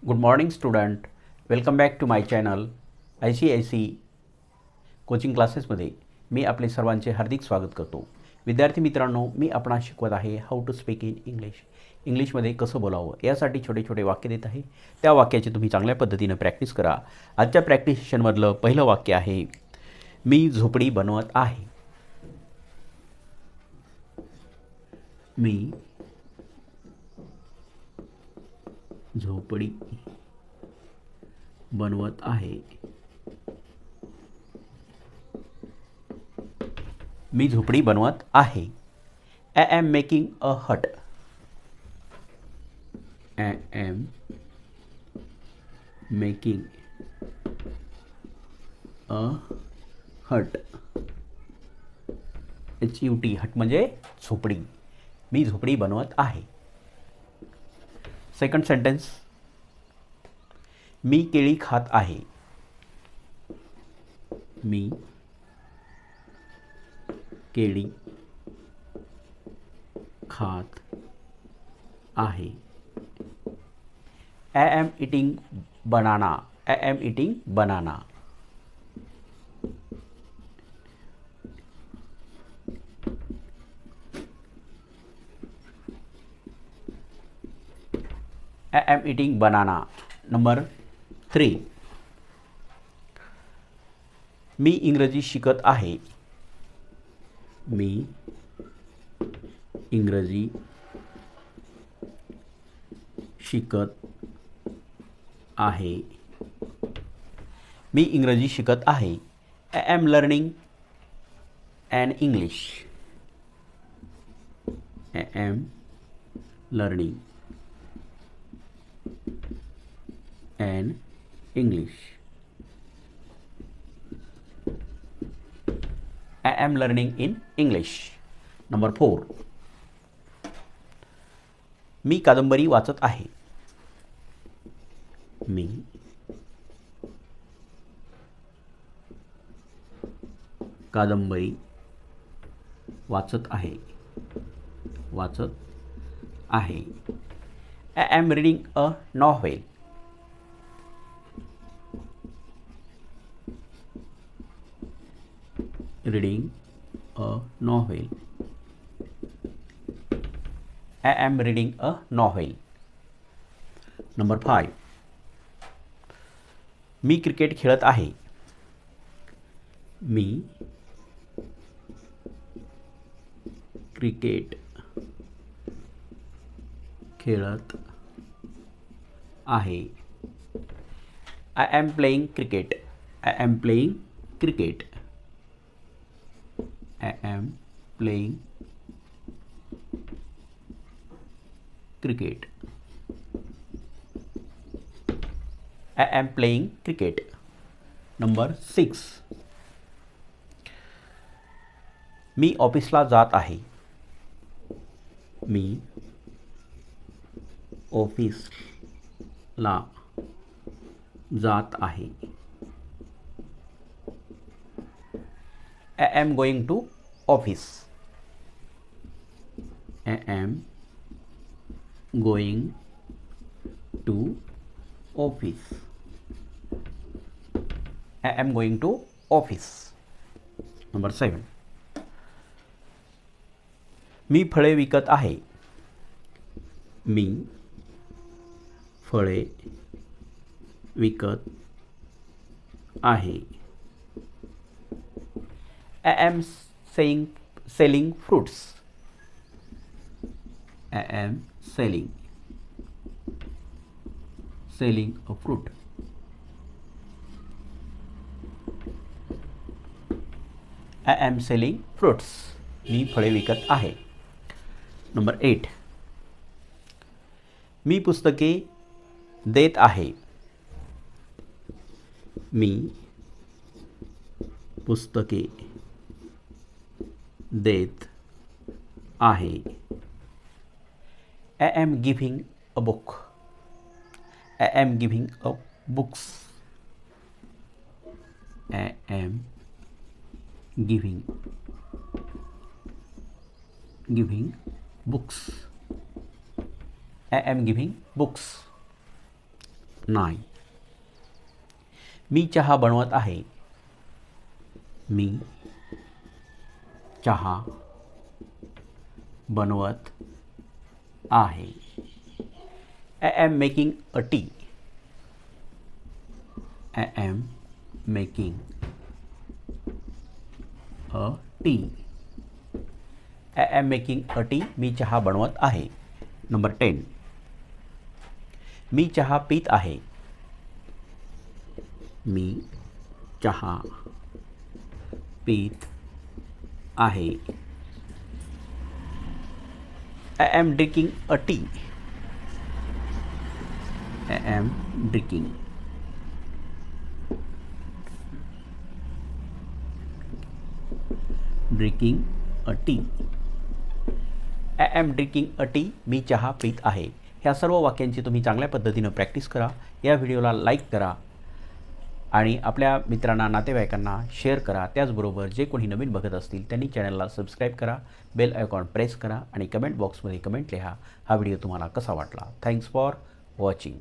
Good morning student. Welcome back to my channel ICIC coaching क्लासेसमध्ये मी आपले सर्वांचे हार्दिक स्वागत करतो. विद्यार्थी मित्रांनो, मी आपणास शिकवत आहे how to speak in English. इंग्लिशमध्ये कसं बोलावं यासाठी छोटे छोटे वाक्य देत आहे. त्या वाक्याची तुम्ही चांगल्या पद्धतीनं प्रॅक्टिस करा. आजच्या प्रॅक्टिस सेशनमधलं पहिलं वाक्य आहे, मी झोपडी बनवत आहे. मी झोपडी बनवत आहे. मी झोपडी बनवत आहे. I am making a hut. I am making a hut. HUT, hut म्हणजे झोपडी. मी झोपडी बनवत आहे. सेकंड सेंटेन्स, मी केळी खात आहे. मी केळी खात आहे. I am eating banana. I am eating banana. I am eating banana. Number 3, मी इंग्रजी शिकत आहे. मी इंग्रजी शिकत आहे. मी इंग्रजी शिकत आहे. I am learning an English. I am learning an English. I am learning in English. Number 4, मी कादंबरी वाचत आहे. मी कादंबरी वाचत आहे. वाचत आहे. I am reading a novel. Reading a novel. I am reading a novel. Number 5, मी क्रिकेट खेळत आहे. मी क्रिकेट खेळत आहे. I am playing cricket. I am playing cricket. I am playing cricket. I am playing cricket. Number 6, मी ऑफिसला जात आहे. मी ऑफिसला जात आहे. I am going to office. I am going to office. I am going to office. Number 7, मी फळे विकत आहे. मी फळे विकत आहे. I am selling fruits. I am selling a fruit. I am selling fruits. मी फळे विकत आहे. नंबर 8, मी पुस्तके देत आहे. मी पुस्तके देत आहे. I am giving a book. I am giving a books. I am giving books. I am giving books. नाही. मी चहा बनवत आहे. मी चहा बनवत आहे. I am making a tea. I am making a tea. I am making a tea. मी चहा बनवत आहे. नंबर 10. मी चहा पीत आहे. मी चहा पीत आहे. I am drinking a tea. I am drinking a tea. I am drinking a tea. मी चहा पीत आहे. ह्या सर्व वाक्यांची तुम्ही चांगल्या पद्धतीनं प्रॅक्टिस करा. या व्हिडिओला लाईक करा आणि आपल्या मित्रांना, नातेवाईकांना शेअर करा. त्याचबरोबर जे कोणी नवीन बघत असतील त्यांनी चॅनलला सबस्क्राईब करा, बेल आयकॉन प्रेस करा आणि कमेंट बॉक्समध्ये कमेंट लिहा हा व्हिडिओ तुम्हाला कसा वाटला. Thanks for watching.